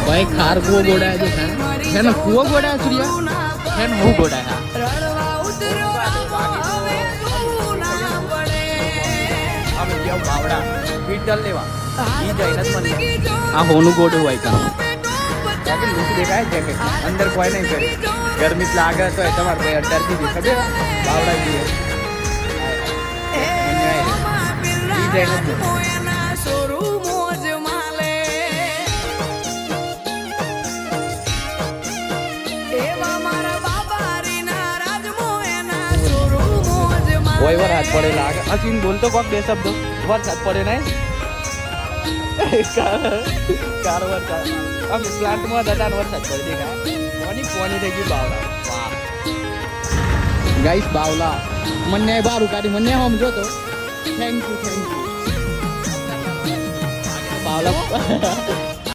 भाई खार कुओं गोड़ा है देखा है ना कुओं गोड़ा है सूर्या है ना वो गोड़ा है हाँ होनू गोड़ू भाई का जैकेट लूट देखा है जैकेट अंदर कोई नहीं करे गर्मी लागे तो ऐसा मारते हैं डर की दिखा दे बावड़ा भी है ये जैकेट वही वरात पड़े लागे असीन बोलतो कोक दे शब्द वरसाद पड़े नहीं कार वरसाद अब प्लांट में दादा वरसाद पड़े देखा पानी पानी देखी बावला वाह गाइस बावला मन्ने बारू काटी मन्ने हम जो तो थैंक यू बावला